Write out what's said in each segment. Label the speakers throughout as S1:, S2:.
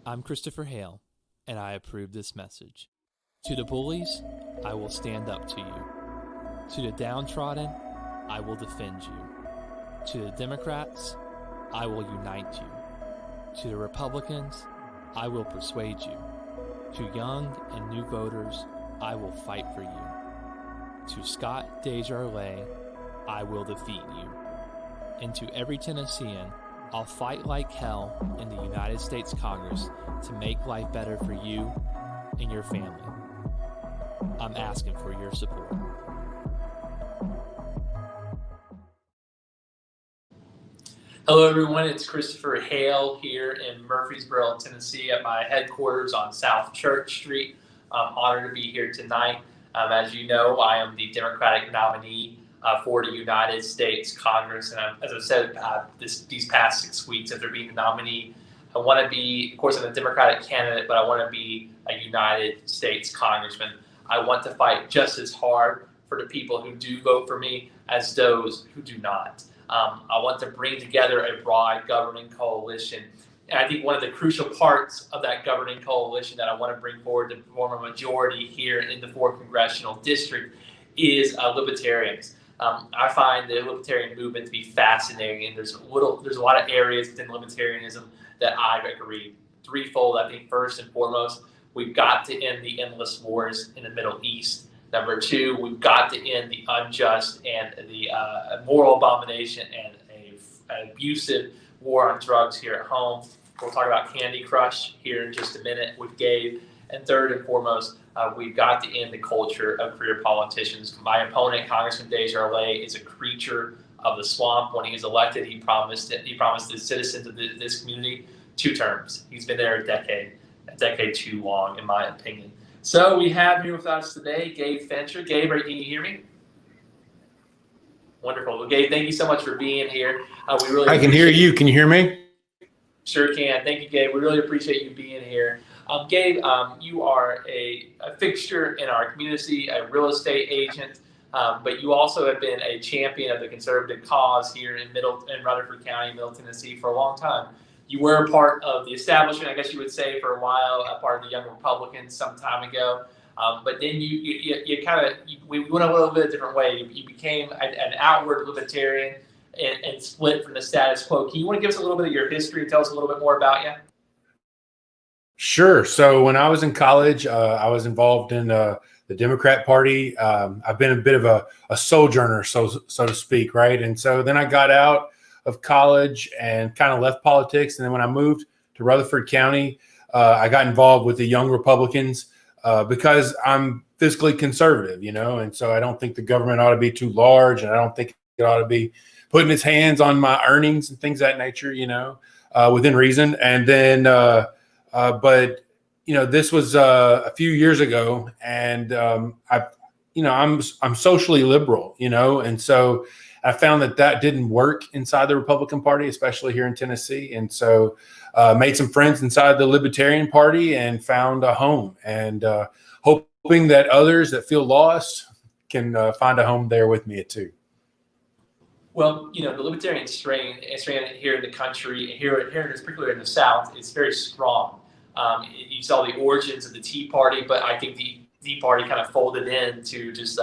S1: I'm Christopher Hale, and I approve this message. To the bullies, I will stand up to you. To the downtrodden, I will defend you. To the Democrats, I will unite you. To the Republicans, I will persuade you. To young and new voters, I will fight for you. To Scott DesJarlais, I will defeat you. And to every Tennessean, I'll fight like hell in the United States Congress to make life better for you and your family. I'm asking for your support.
S2: Hello, everyone. It's Christopher Hale here in Murfreesboro, Tennessee at my headquarters on South Church Street. I'm honored to be here tonight. As you know, I am the Democratic nominee for the United States Congress. And as I've said these past 6 weeks, after being the nominee, I want to be, of course, I'm a Democratic candidate, but I want to be a United States Congressman. I want to fight just as hard for the people who do vote for me as those who do not. I want to bring together a broad governing coalition. And I think one of the crucial parts of that governing coalition that I want to bring forward to form a majority here in the 4th Congressional District is Libertarians. I find the Libertarian movement to be fascinating, and there's a lot of areas within Libertarianism that I agree. Threefold, I think. First and foremost, we've got to end the endless wars in the Middle East. Number two, we've got to end the unjust and the moral abomination and an abusive war on drugs here at home. We'll talk about Candy Crush here in just a minute with Gabe. And third and foremost, we've got to end the culture of career politicians. My opponent, Congressman DesJarlais, is a creature of the swamp. When he was elected, he promised the citizens of this community 2 terms. He's been there a decade too long, in my opinion. So we have here with us today Gabe Fancher. Gabe, can you hear me? Wonderful. Well, Gabe, thank you so much for being here.
S3: I can hear you. Can you hear me?
S2: Sure can. Thank you, Gabe. We really appreciate you being here. Gabe, you are a fixture in our community, a real estate agent, but you also have been a champion of the conservative cause here in Rutherford County, Middle Tennessee, for a long time. You were a part of the establishment, I guess you would say, for a while, a part of the Young Republicans some time ago. But then we went a little bit a different way. You became an outward libertarian and split from the status quo. Can you want to give us a little bit of your history and tell us a little bit more about you?
S3: Sure. So when I was in college, I was involved in the Democrat Party. I've been a bit of a sojourner, so to speak, right? And so then I got out of college and kind of left politics. And then when I moved to Rutherford County, I got involved with the Young Republicans because I'm fiscally conservative, and so I don't think the government ought to be too large, and I don't think it ought to be putting its hands on my earnings and things of that nature, within reason. And then, but this was a few years ago, and I'm socially liberal, and so I found that didn't work inside the Republican Party, especially here in Tennessee. And so made some friends inside the Libertarian Party and found a home, and hoping that others that feel lost can find a home there with me too.
S2: Well, the Libertarian strain here in the country, here particularly in the South, is very strong. You saw the origins of the Tea Party, but I think the Tea Party kind of folded into just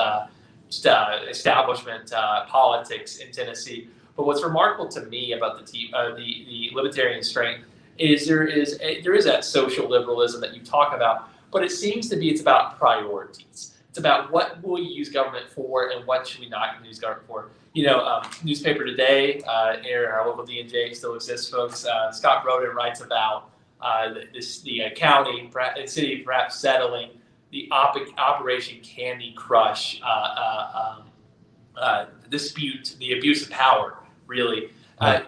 S2: establishment politics in Tennessee. But what's remarkable to me about the libertarian strain is there is that social liberalism that you talk about, but it seems to be it's about priorities. It's about what will you use government for and what should we not use government for. Newspaper Today, our local D&J still exists, folks. Scott Roden writes about the county, the city perhaps settling the Operation Candy Crush dispute, the abuse of power, really.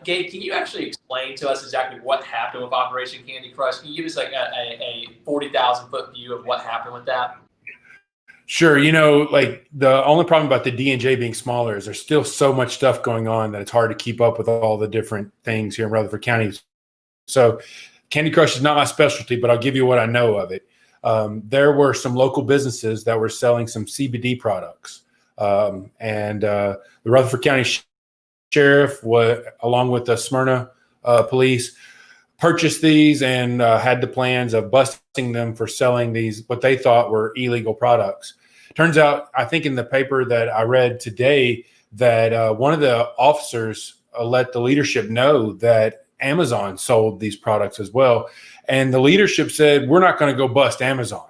S2: Gabe, can you actually explain to us exactly what happened with Operation Candy Crush? Can you give us like a 40,000-foot view of what happened with that?
S3: Sure. Like the only problem about the D&J being smaller is there's still so much stuff going on that it's hard to keep up with all the different things here in Rutherford County. So Candy Crush is not my specialty, but I'll give you what I know of it. There were some local businesses that were selling some CBD products. And the Rutherford County Sheriff, along with the Smyrna police, purchased these and had the plans of busting them for selling these, what they thought were illegal products. Turns out, I think in the paper that I read today, that one of the officers let the leadership know that Amazon sold these products as well. And the leadership said, we're not going to go bust Amazon.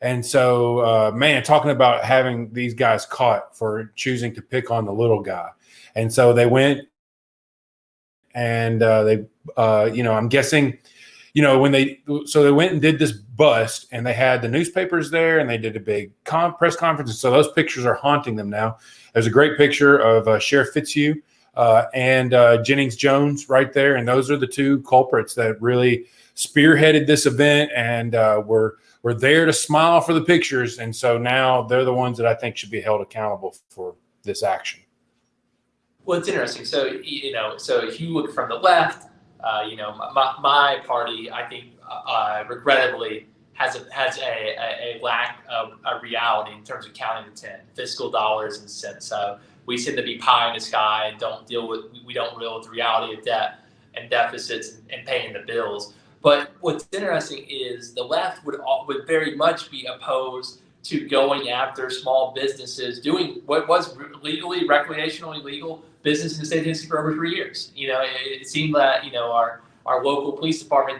S3: And so, man, talking about having these guys caught for choosing to pick on the little guy. And so they went and I'm guessing, when they went and did this bust, and they had the newspapers there, and they did a big press conference. And so those pictures are haunting them now. There's a great picture of Sheriff Fitzhugh and Jennings Jones right there. And those are the two culprits that really spearheaded this event and were there to smile for the pictures. And so now they're the ones that I think should be held accountable for this action.
S2: Well, it's interesting. So, if you look from the left, my party, I think, regrettably, has a lack of a reality in terms of counting to 10, fiscal dollars and cents. So we seem to be pie in the sky and we don't deal with the reality of debt and deficits and paying the bills. But what's interesting is the left would very much be opposed to going after small businesses doing what was legally, recreationally legal business in the state of Tennessee for over 3 years. It seemed that our local police department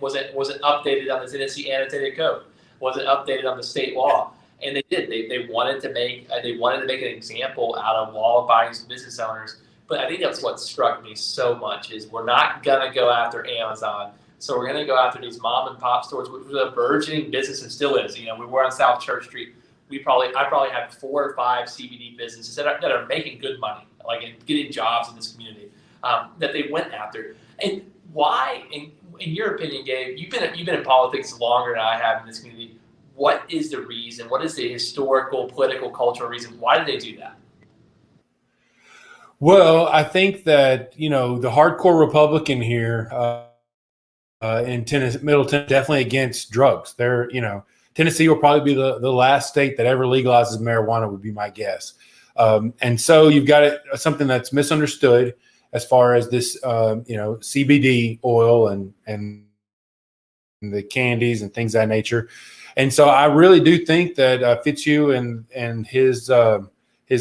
S2: wasn't updated on the Tennessee annotated code, wasn't updated on the state law, and they did. They wanted to make an example out of law-abiding business owners. But I think that's what struck me so much is we're not gonna go after Amazon. So we're going to go after these mom and pop stores, which was a burgeoning business and still is. We were on South Church Street. I probably have 4 or 5 CBD businesses that are making good money, like and getting jobs in this community that they went after. And why, in your opinion, Gabe, you've been in politics longer than I have in this community. What is the reason? What is the historical, political, cultural reason? Why did they do that?
S3: Well, I think that the hardcore Republican here. In Tennessee, Middle Tennessee, definitely against drugs. Tennessee will probably be the last state that ever legalizes marijuana, would be my guess. And so you've got something that's misunderstood as far as this, CBD oil and the candies and things of that nature. And so I really do think that Fitzhugh and his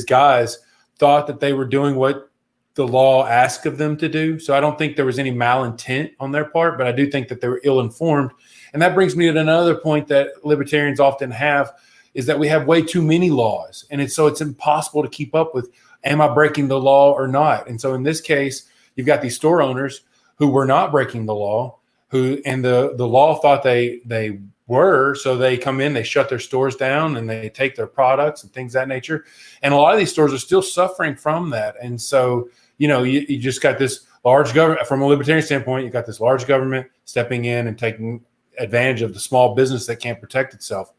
S3: guys thought that they were doing what the law asked of them to do. So I don't think there was any malintent on their part, but I do think that they were ill-informed. And that brings me to another point that libertarians often have, is that we have way too many laws. And it's impossible to keep up with, am I breaking the law or not? And so in this case, you've got these store owners who were not breaking the law, and the law thought they were, so they come in, they shut their stores down, and they take their products and things of that nature. And a lot of these stores are still suffering from that. And so you just got this large government. From a libertarian standpoint, you got this large government stepping in and taking advantage of the small business that can't protect itself.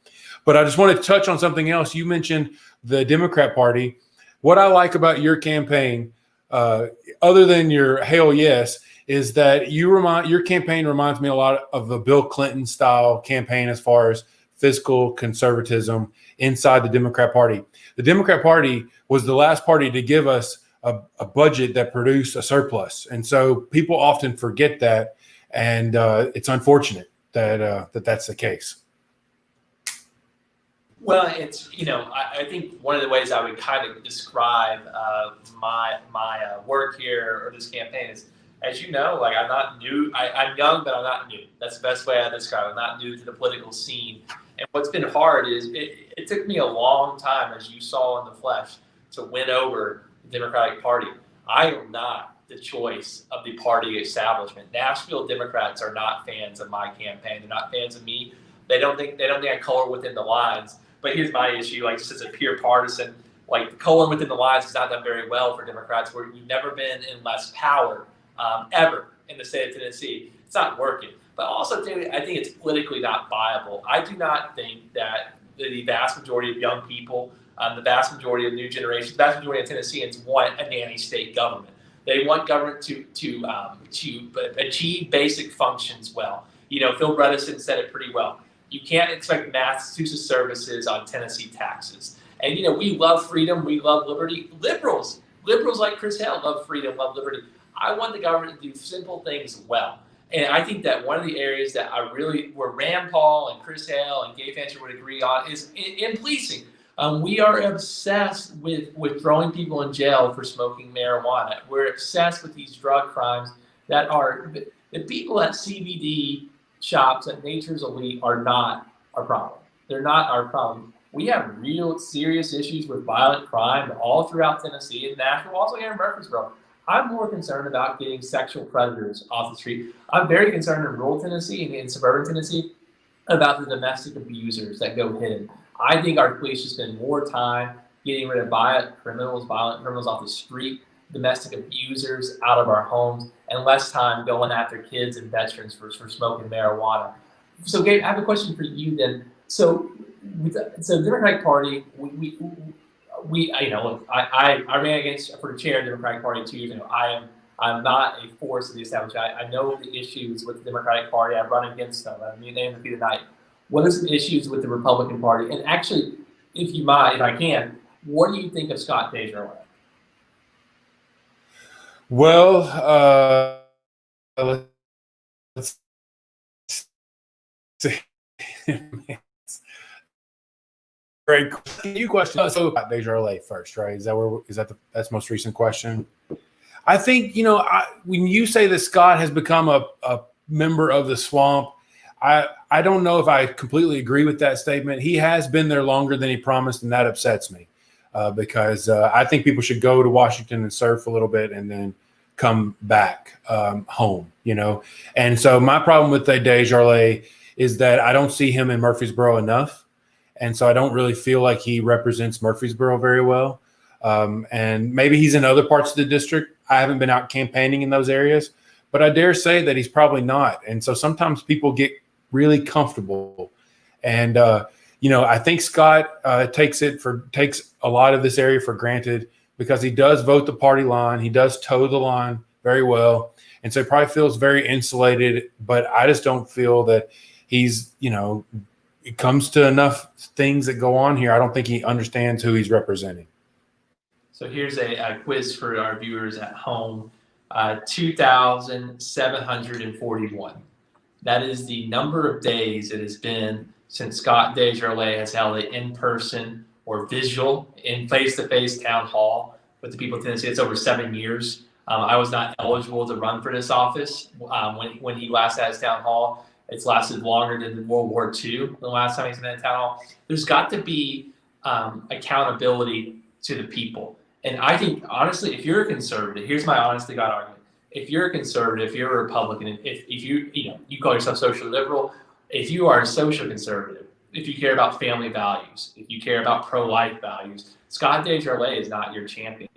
S3: But I just want to touch on something else. You mentioned the Democrat Party. What I like about your campaign, other than your Hale yes, is that your campaign reminds me a lot of the Bill Clinton style campaign as far as fiscal conservatism inside the Democrat Party. The Democrat Party was the last party to give us a budget that produced a surplus. And so people often forget that. And it's unfortunate that that's the case.
S2: Well, it's, I think one of the ways I would kind of describe my work here or this campaign is, as you know, like I'm not new. I'm young, but I'm not new. That's the best way I describe it. I'm not new to the political scene. And what's been hard is it took me a long time, as you saw in the flesh, to win over the Democratic Party. I am not the choice of the party establishment. Nashville Democrats are not fans of my campaign. They're not fans of me. They don't think I color within the lines. But here's my issue, like just as a pure partisan, like coloring within the lines has not done very well for Democrats, where we've never been in less power ever in the state of Tennessee. It's not working. But also, I think it's politically not viable. I do not think that the vast majority of young people, the vast majority of new generations, the vast majority of Tennesseans want a nanny state government. They want government to achieve basic functions well. Phil Bredesen said it pretty well. You can't expect Massachusetts services on Tennessee taxes. And, we love freedom. We love liberty. Liberals like Chris Hale love freedom, love liberty. I want the government to do simple things well. And I think that one of the areas that where Rand Paul and Chris Hale and Gabe Fancher would agree on is in policing. We are obsessed with throwing people in jail for smoking marijuana. We're obsessed with these drug crimes that are the people at CBD shops at Nature's Elite are not our problem. They're not our problem. We have real serious issues with violent crime all throughout Tennessee and Nashville, also here in Murfreesboro. I'm more concerned about getting sexual predators off the street. I'm very concerned in rural Tennessee and in suburban Tennessee about the domestic abusers that go hidden. I think our police should spend more time getting rid of violent criminals off the street, domestic abusers out of our homes, and less time going after kids and veterans for smoking marijuana. So, Gabe, I have a question for you then. So the Democratic Party, I ran for the chair of the Democratic Party 2 years ago. I'm not a force in the establishment. I know the issues with the Democratic Party. I've run against them. I mean, they defeated tonight. What are some issues with the Republican Party? And actually, if I can, what do you think of Scott DesJarlais?
S3: Well, let's see. Great question. So DesJarlais first, right? That's the most recent question? I think, when you say that Scott has become a member of the swamp, I don't know if I completely agree with that statement. He has been there longer than he promised, and that upsets me because I think people should go to Washington and surf a little bit and then come back home, And so my problem with DesJarlais is that I don't see him in Murfreesboro enough. And so I don't really feel like he represents Murfreesboro very well. And maybe he's in other parts of the district. I haven't been out campaigning in those areas, but I dare say that he's probably not. And so sometimes people get really comfortable. And, I think Scott takes a lot of this area for granted because he does vote the party line. He does toe the line very well. And so he probably feels very insulated, but I just don't feel that he's, it comes to enough things that go on here. I don't think he understands who he's representing.
S2: So here's a quiz for our viewers at home. 2,741. That is the number of days it has been since Scott DesJarlais has held an in-person or visual in face-to-face town hall with the people of Tennessee. It's over 7 years. I was not eligible to run for this office when he last had his town hall. It's lasted longer than World War II, the last time he's been in town hall. There's got to be accountability to the people. And I think, honestly, if you're a conservative, here's my honest to God argument. If you're a conservative, if you're a Republican, if you call yourself social liberal, if you are a social conservative, if you care about family values, if you care about pro-life values, Scott DesJarlais is not your champion.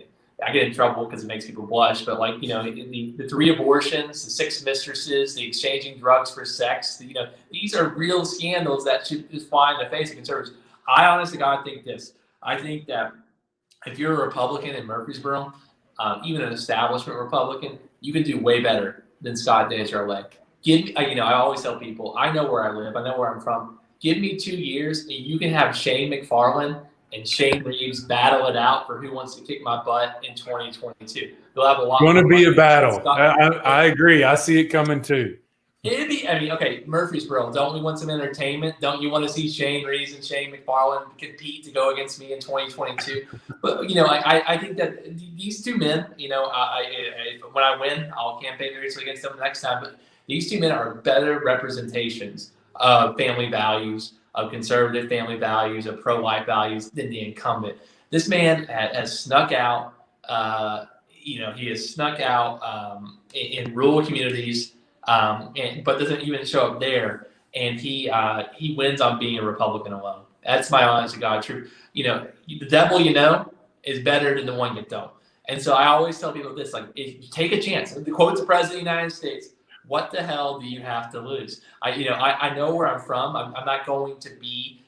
S2: I get in trouble because it makes people blush, but the 3 abortions, the 6 mistresses, the exchanging drugs for sex, these are real scandals that should just fly in the face of conservatives. I honestly, God, think this. I think that if you're a Republican in Murfreesboro, even an establishment Republican, you can do way better than Scott DesJarlais. I always tell people, I know where I live, I know where I'm from. Give me 2 years, and you can have Shane McFarland and Shane Reeves battle it out for who wants to kick my butt in 2022. They'll have a lot.
S3: It's going to be a battle. I agree. I see it coming too.
S2: It'd be. Okay, Murfreesboro. Don't we want some entertainment? Don't you want to see Shane Reeves and Shane McFarland compete to go against me in 2022? But I think that these 2 men. When I win, I'll campaign vigorously against them next time. But these 2 men are better representations of family values, of conservative family values, of pro-life values than the incumbent. This man has snuck out. He has snuck out in rural communities. But doesn't even show up there, and he wins on being a Republican alone. That's my honest to God truth. The devil is better than the one you don't. And so I always tell people this: if you take a chance, the quote the President of the United States, what the hell do you have to lose? I know where I'm from. I'm not going to be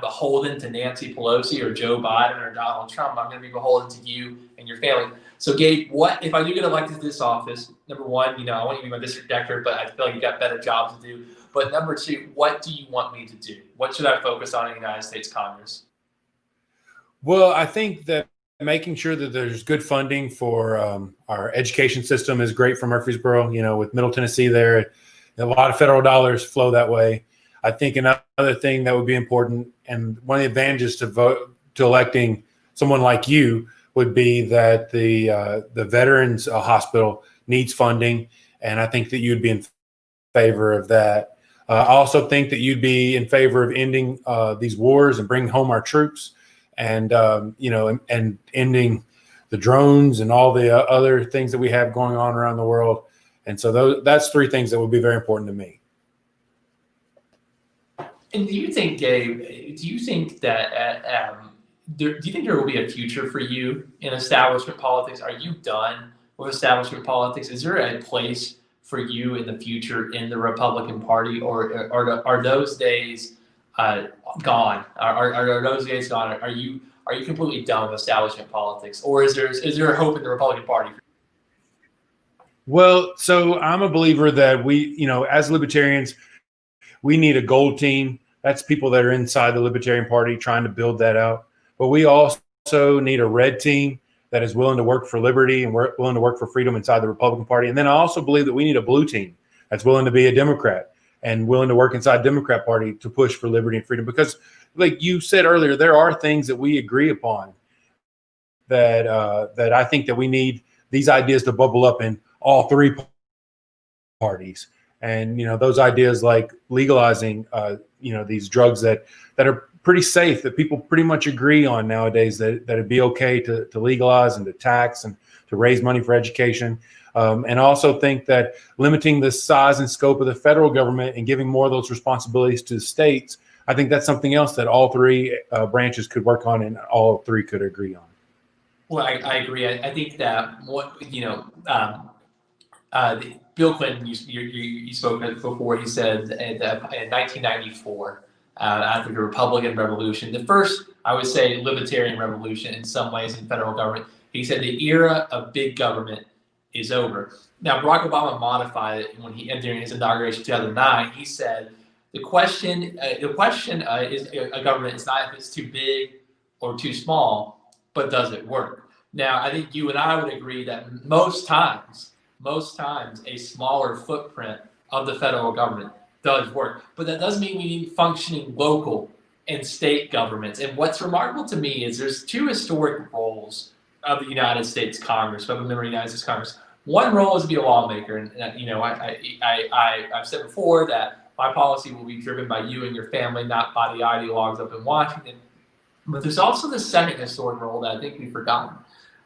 S2: beholden to Nancy Pelosi or Joe Biden or Donald Trump. I'm going to be beholden to you and your family. So, Gabe, what if I do get elected to this office? Number one, I want you to be my district director, but I feel like you got better jobs to do. But number 2, what do you want me to do? What should I focus on in the United States Congress?
S3: Well, I think that making sure that there's good funding for our education system is great for Murfreesboro. You know, with Middle Tennessee there, a lot of federal dollars flow that way. I think another thing that would be important, and one of the advantages to electing someone like you would be that the Veterans Hospital needs funding, and I think that you'd be in favor of that. I also think that you'd be in favor of ending these wars and bringing home our troops, and and ending the drones and all the other things that we have going on around the world. And so that's three things that would be very important to me.
S2: And do you think, Gabe, do you think that do you think there will be a future for you in establishment politics? Are you done with establishment politics? Is there a place for you in the future in the Republican Party, or are those days gone? Are those days gone? Are you completely done with establishment politics, or is there hope in the Republican Party?
S3: Well, so I'm a believer that we, as libertarians, we need a gold team. That's people that are inside the Libertarian Party trying to build that out. But we also need a red team that is willing to work for liberty and willing to work for freedom inside the Republican Party. And then I also believe that we need a blue team that's willing to be a Democrat and willing to work inside the Democrat Party to push for liberty and freedom. Because like you said earlier, there are things that we agree upon that I think that we need these ideas to bubble up in all three parties. And, those ideas like legalizing, these drugs that are pretty safe, that people pretty much agree on nowadays, that it'd be okay to legalize and to tax and to raise money for education. And I also think that limiting the size and scope of the federal government and giving more of those responsibilities to the states, I think that's something else that all three branches could work on and all three could agree on.
S2: Well, I agree. I think that Bill Clinton, you spoke before. He said in 1994, after the Republican Revolution, the first, I would say, libertarian revolution in some ways in federal government, he said the era of big government is over. Now, Barack Obama modified it when during his inauguration in 2009. He said the question is a government is not if it's too big or too small, but does it work? Now, I think you and I would agree that most times a smaller footprint of the federal government does work. But that doesn't mean we need functioning local and state governments. And what's remarkable to me is there's two historic roles of the United States Congress, of the member of the United States Congress. One role is to be a lawmaker. And I've said before that my policy will be driven by you and your family, not by the ideologues up in Washington. But there's also the second historic role that I think we've forgotten.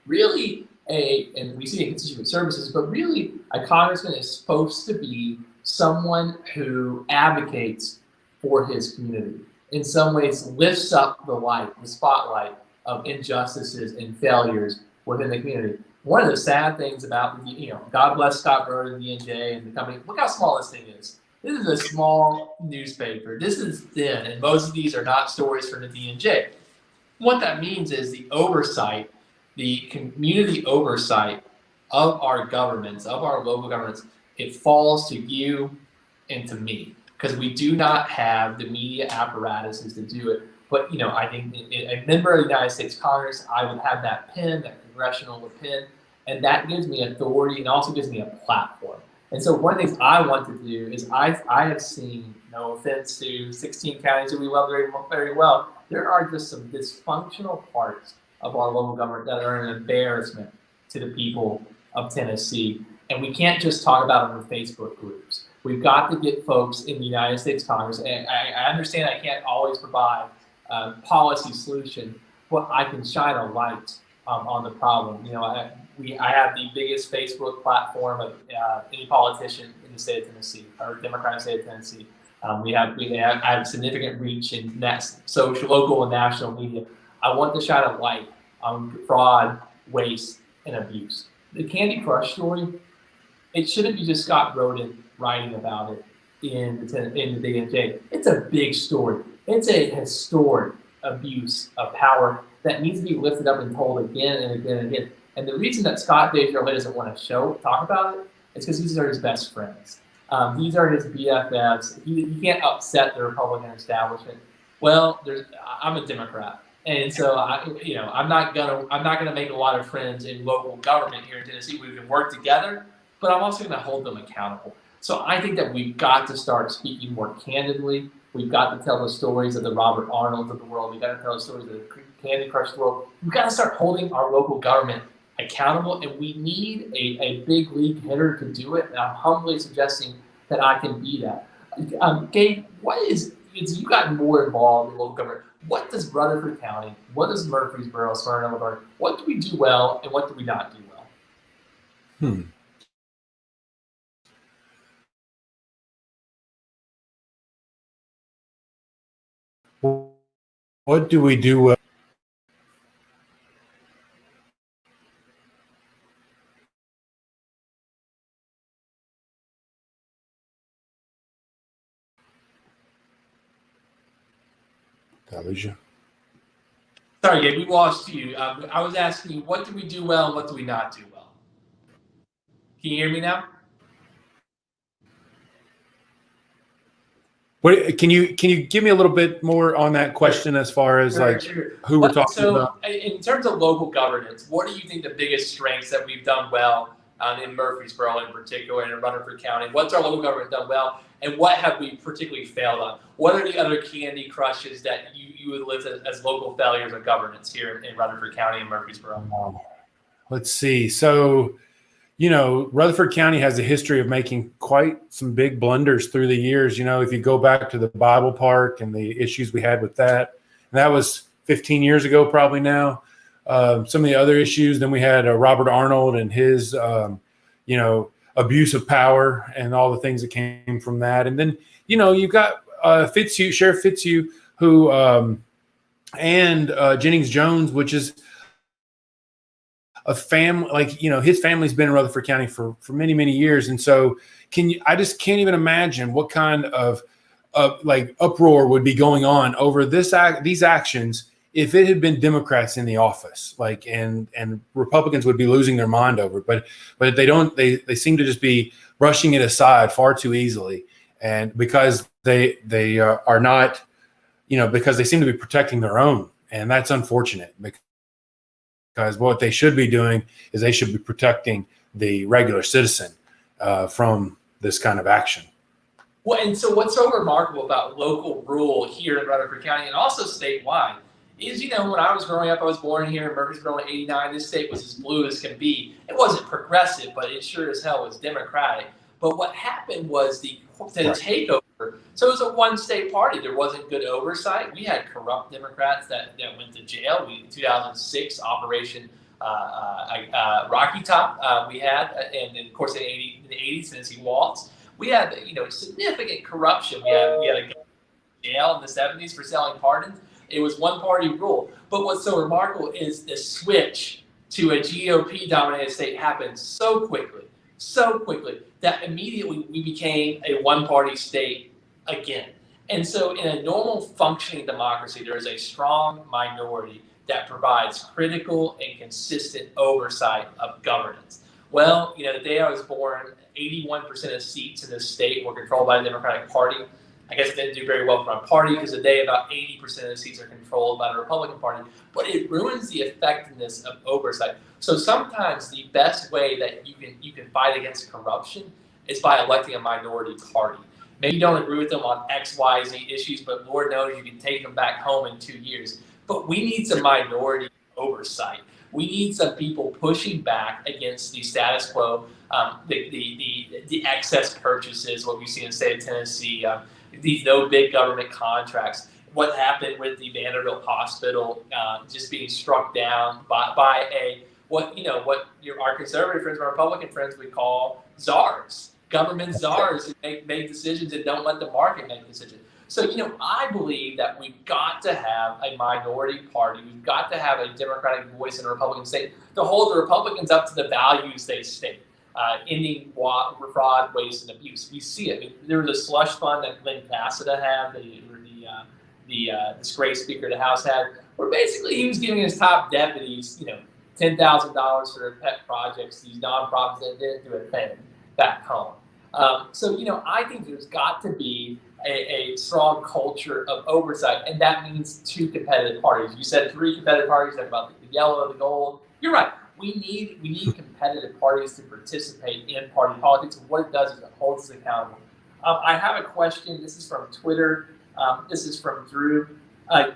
S2: Really, and we see it in constituent services, but really a congressman is supposed to be someone who advocates for his community. In some ways, lifts up the spotlight of injustices and failures within the community. One of the sad things about, God bless Scott Bird and DNJ and the company, look how small this thing is. This is a small newspaper. This is thin, and most of these are not stories from the DNJ. What that means is the oversight, the community oversight of our governments, of our local governments, it falls to you and to me because we do not have the media apparatuses to do it. But, I think a member of the United States Congress, I would have that pen, that congressional pen, and that gives me authority and also gives me a platform. And so one of the things I want to do is I have seen, no offense to 16 counties that we love very, very well, there are just some dysfunctional parts of our local government that are an embarrassment to the people of Tennessee. And we can't just talk about them in Facebook groups. We've got to get folks in the United States Congress. And I understand I can't always provide a policy solution, but I can shine a light on the problem. I have the biggest Facebook platform of any politician in the state of Tennessee, or Democratic state of Tennessee. I have significant reach in social, local, and national media. I want to shine a light on fraud, waste, and abuse. The Candy Crush story, it shouldn't be just Scott Roden writing about it in the DNJ. It's a big story. It's a historic abuse of power that needs to be lifted up and told again and again and again. And the reason that Scott DesJarlais doesn't want to talk about it is because these are his best friends. These are his BFFs. He can't upset the Republican establishment. Well, I'm a Democrat. And so I'm not gonna make a lot of friends in local government here in Tennessee. We can work together, but I'm also gonna hold them accountable. So I think that we've got to start speaking more candidly. We've got to tell the stories of the Robert Arnolds of the world. We've got to tell the stories of the Candy Crush world. We've got to start holding our local government accountable, and we need a big league hitter to do it. And I'm humbly suggesting that I can be that. Gabe, you've gotten more involved in local government. What does Rutherford County, what does Murfreesboro, Smyrna, Libertarian, what do we do well and what do we not do well?
S3: What do we do well? Television.
S2: Sorry, Gabe, we lost you. I was asking you, what do we do well and what do we not do well? Can you hear me now?
S3: What, can you give me a little bit more on that question as far as who we're talking about?
S2: So in terms of local governance, what do you think the biggest strengths that we've done well in Murfreesboro in particular and in Rutherford County? What's our local government done well and what have we particularly failed on? What are the other candy crushes that you would list as local failures of governance here in Rutherford County and Murfreesboro?
S3: Let's see. So, Rutherford County has a history of making quite some big blunders through the years. If you go back to the Bible Park and the issues we had with that, and that was 15 years ago probably now. Some of the other issues, then we had Robert Arnold and his, abuse of power and all the things that came from that. And then, you've got Sheriff Fitzhugh, who, and Jennings Jones, which is a family, his family's been in Rutherford County for many, many years. And so I just can't even imagine what kind of uproar would be going on over these actions if it had been Democrats in the office, and Republicans would be losing their mind over it. But they don't, they seem to just be brushing it aside far too easily. And because they are not, because they seem to be protecting their own. And that's unfortunate because what they should be doing is they should be protecting the regular citizen from this kind of action.
S2: Well, and so what's so remarkable about local rule here in Rutherford County and also statewide is, when I was growing up, I was born here in Murfreesboro in '89. This state was as blue as can be. It wasn't progressive, but it sure as hell was Democratic. But what happened was the takeover. So it was a one-state party. There wasn't good oversight. We had corrupt Democrats that went to jail. In 2006, Operation Rocky Top we had, and then, of course, in the 80s, Tennessee Waltz. We had, significant corruption. We had a jail in the 70s for selling pardons. It was one-party rule. But what's so remarkable is the switch to a GOP-dominated state happened so quickly, that immediately we became a one-party state again. And so in a normal functioning democracy, there is a strong minority that provides critical and consistent oversight of governance. Well, the day I was born, 81% of seats in this state were controlled by the Democratic Party. I guess it didn't do very well for my party because today about 80% of the seats are controlled by the Republican Party. But it ruins the effectiveness of oversight. So sometimes the best way that you can fight against corruption is by electing a minority party. Maybe you don't agree with them on X, Y, Z issues, but Lord knows you can take them back home in 2 years. But we need some minority oversight. We need some people pushing back against the status quo, the excess purchases, what we see in the state of Tennessee, these no big government contracts. What happened with the Vanderbilt Hospital just being struck down by our conservative friends, our Republican friends would call czars, government czars who make decisions and don't let the market make decisions. So, I believe that we've got to have a minority party. We've got to have a Democratic voice in a Republican state to hold the Republicans up to the values they state, ending fraud, waste, and abuse. We see it. There was a slush fund that Glenn Cassida had, the disgraced Speaker of the House had, where basically he was giving his top deputies, $10,000 for their pet projects, these nonprofits that didn't do a thing back home. So, I think there's got to be a strong culture of oversight, and that means two competitive parties. You said three competitive parties, talk about the yellow, the gold. You're right. We need competitive parties to participate in party politics, and what it does is it holds us accountable. I have a question. This is from Twitter. This is from Drew.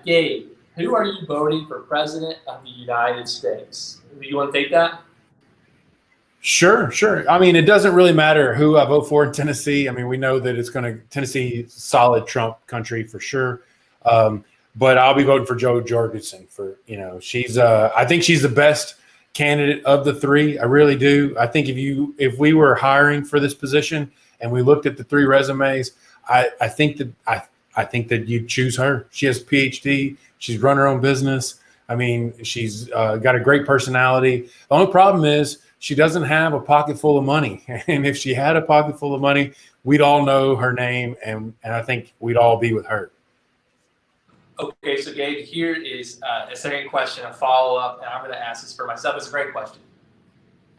S2: Gabe, who are you voting for president of the United States? Do you want to take that?
S3: Sure. I mean, it doesn't really matter who I vote for in Tennessee. I mean, we know that Tennessee, solid Trump country for sure. But I'll be voting for Jo Jorgensen she's, I think she's the best candidate of the three. I really do. I think if we were hiring for this position and we looked at the three resumes, I think that you'd choose her. She has a PhD. She's run her own business. I mean, she's got a great personality. The only problem is she doesn't have a pocket full of money. And if she had a pocket full of money, we'd all know her name, and I think we'd all be with her.
S2: Okay, so Gabe, here is a second question, a follow-up, and I'm going to ask this for myself. It's a great question.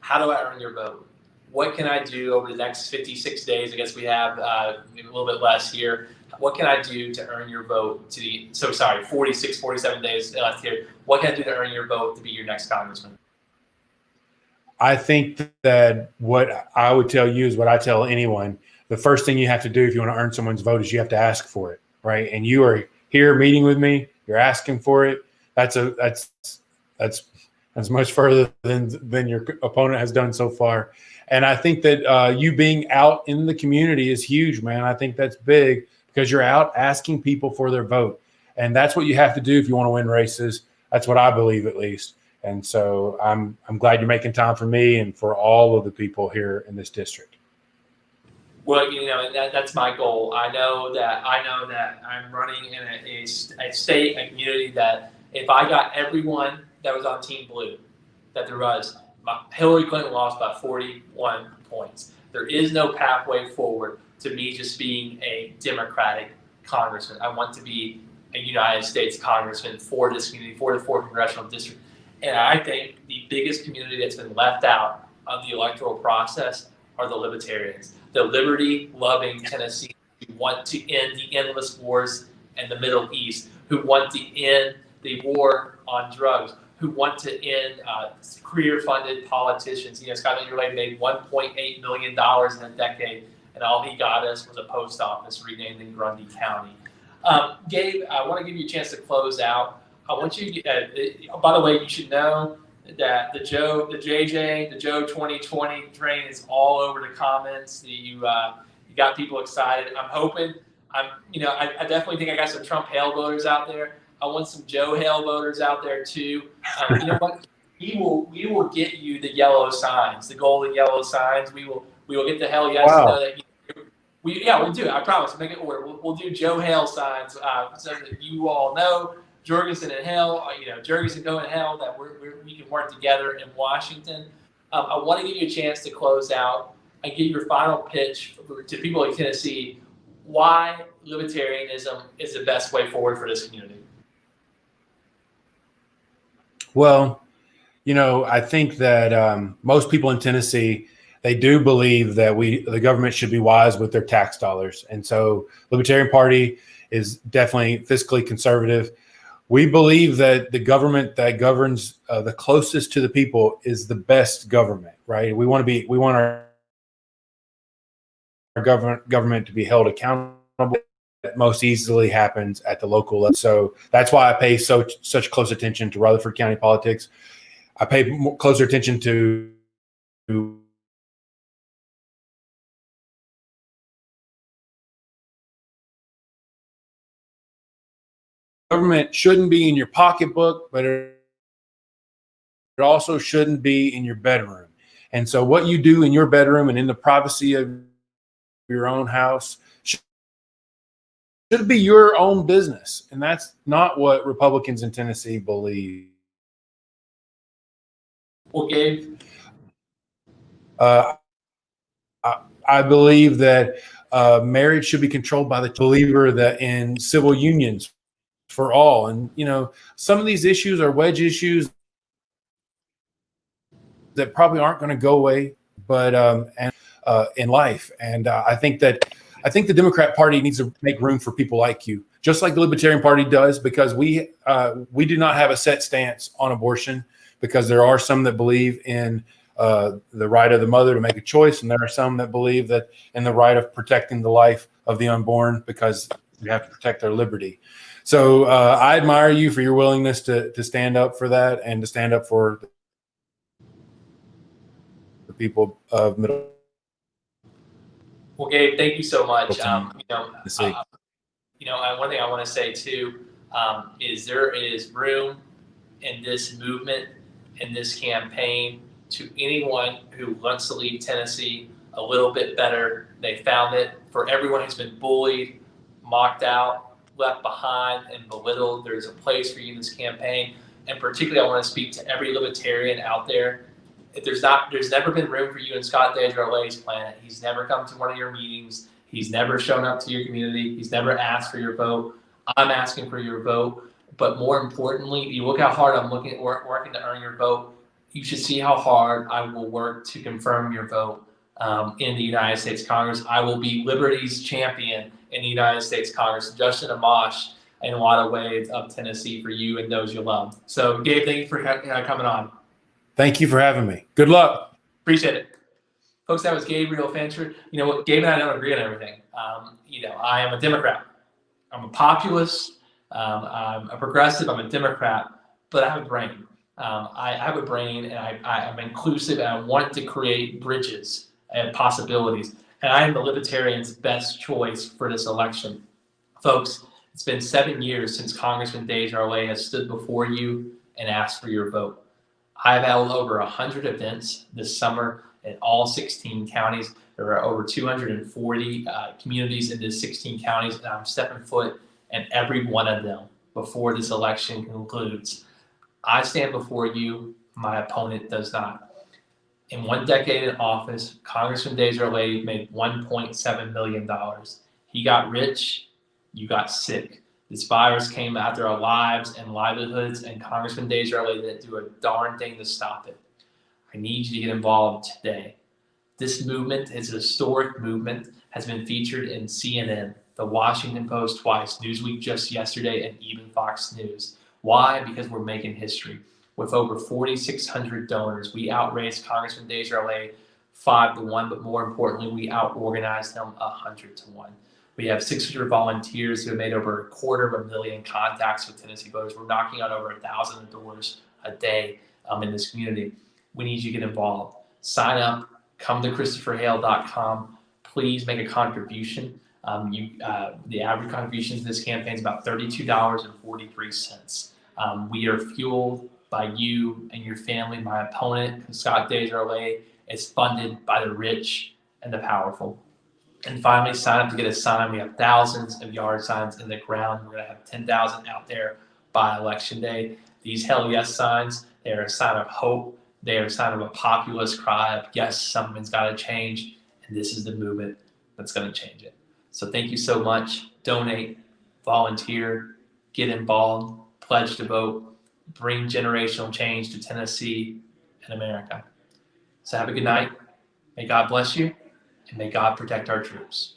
S2: How do I earn your vote? What can I do over the next 56 days? I guess we have a little bit less here. What can I do to earn your vote 46, 47 days left here. What can I do to earn your vote to be your next congressman?
S3: I think that what I would tell you is what I tell anyone. The first thing you have to do if you want to earn someone's vote is you have to ask for it, right? And you are here meeting with me. You're asking for it. That's much further than your opponent has done so far. And I think that you being out in the community is huge, man. I think that's big because you're out asking people for their vote. And that's what you have to do if you want to win races. That's what I believe, at least. And so I'm glad you're making time for me and for all of the people here in this district.
S2: Well, that's my goal. I know that I'm running in a state, a community that if I got everyone that was on Team Blue, that there was, Hillary Clinton lost by 41 points. There is no pathway forward to me just being a Democratic congressman. I want to be a United States congressman for this community, for the 4th congressional district. And I think the biggest community that's been left out of the electoral process are the Libertarians, the liberty-loving Tennesseans who want to end the endless wars in the Middle East, who want to end the war on drugs, who want to end career-funded politicians. Scott Miller made $1.8 million in a decade, and all he got us was a post office renamed in Grundy County. Gabe, I want to give you a chance to close out. I want you to, by the way, you should know that the Joe 2020 train is all over the comments. You got people excited. I'm hoping, I definitely think I got some Trump Hale voters out there. I want some Joe Hale voters out there too. You know what? We will get you the yellow signs, the golden yellow signs. We will get the hell yes.
S3: Wow.
S2: Know that we'll do it. I promise. Make it order. We'll do Joe Hale signs so that you all know. Jorgensen and Hale, Jorgensen go and Hale, that we can work together in Washington. I want to give you a chance to close out and give your final pitch to people in Tennessee why libertarianism is the best way forward for this community.
S3: Well, I think that most people in Tennessee, they do believe that the government should be wise with their tax dollars. And so Libertarian Party is definitely fiscally conservative. We believe that the government that governs the closest to the people is the best government, right? We want our government to be held accountable. That most easily happens at the local level. So that's why I pay such close attention to Rutherford County politics. I pay closer attention to government shouldn't be in your pocketbook, but it also shouldn't be in your bedroom. And so what you do in your bedroom and in the privacy of your own house should be your own business. And that's not what Republicans in Tennessee believe.
S2: Well, Gabe?
S3: I believe that marriage should be controlled by the believer that in civil unions for all. And, some of these issues are wedge issues that probably aren't going to go away. But in life. And I think the Democrat Party needs to make room for people like you, just like the Libertarian Party does, because we do not have a set stance on abortion, because there are some that believe in the right of the mother to make a choice, and there are some that believe that in the right of protecting the life of the unborn, because we have to protect their liberty. So I admire you for your willingness to stand up for that, and to stand up for the people of Middle.
S2: Well, Gabe, thank you so much.
S3: Tennessee.
S2: One thing I want to say too is there is room in this movement, in this campaign, to anyone who wants to leave Tennessee a little bit better. They found it. For everyone who's been bullied, mocked out, left behind, and belittled, there's a place for you in this campaign. And particularly, I want to speak to every libertarian out there. If there's never been room for you in Scott DesJarlais' planet. He's never come to one of your meetings. He's never shown up to your community. He's never asked for your vote. I'm asking for your vote. But more importantly, you look how hard I'm working to earn your vote. You should see how hard I will work to confirm your vote in the United States Congress. I will be liberty's champion in the United States Congress, just in a mosh in a lot of ways of Tennessee for you and those you love. So, Gabe, thank you for coming on.
S3: Thank you for having me. Good luck.
S2: Appreciate it. Folks, that was Gabriel Fancher. You know what? Gabe and I don't agree on everything. I am a Democrat. I'm a populist. I'm a progressive. I'm a Democrat. But I have a brain. I have a brain, and I'm inclusive, and I want to create bridges and possibilities. And I am the Libertarians' best choice for this election. Folks, it's been 7 years since Congressman DesJarlais has stood before you and asked for your vote. I've held over 100 events this summer in all 16 counties. There are over 240 communities in these 16 counties, and I'm stepping foot in every one of them before this election concludes. I stand before you. My opponent does not. In 1 decade in office, Congressman DesJarlais made $1.7 million. He got rich. You got sick. This virus came after our lives and livelihoods, and Congressman DesJarlais didn't do a darn thing to stop it. I need you to get involved today. This movement is a historic movement, has been featured in CNN, The Washington Post twice, Newsweek just yesterday, and even Fox News. Why? Because we're making history. With over 4,600 donors, we outraised Congressman DesJarlais 5-1, but more importantly, we out-organized him 100-1. We have 600 volunteers who have made over 250,000 contacts with Tennessee voters. We're knocking on over 1,000 doors a day in this community. We need you to get involved. Sign up. Come to ChristopherHale.com. Please make a contribution. The average contribution to this campaign is about $32.43. We are fueled by you and your family. My opponent, Scott DesJarlais, is funded by the rich and the powerful. And finally, sign up to get a sign. We have thousands of yard signs in the ground. We're going to have 10,000 out there by Election Day. These Hell Yes signs, they are a sign of hope. They are a sign of a populist cry of, yes, something's got to change. And this is the movement that's going to change it. So thank you so much. Donate, volunteer, get involved, pledge to vote, bring generational change to Tennessee and America. So have a good night. May God bless you, and may God protect our troops.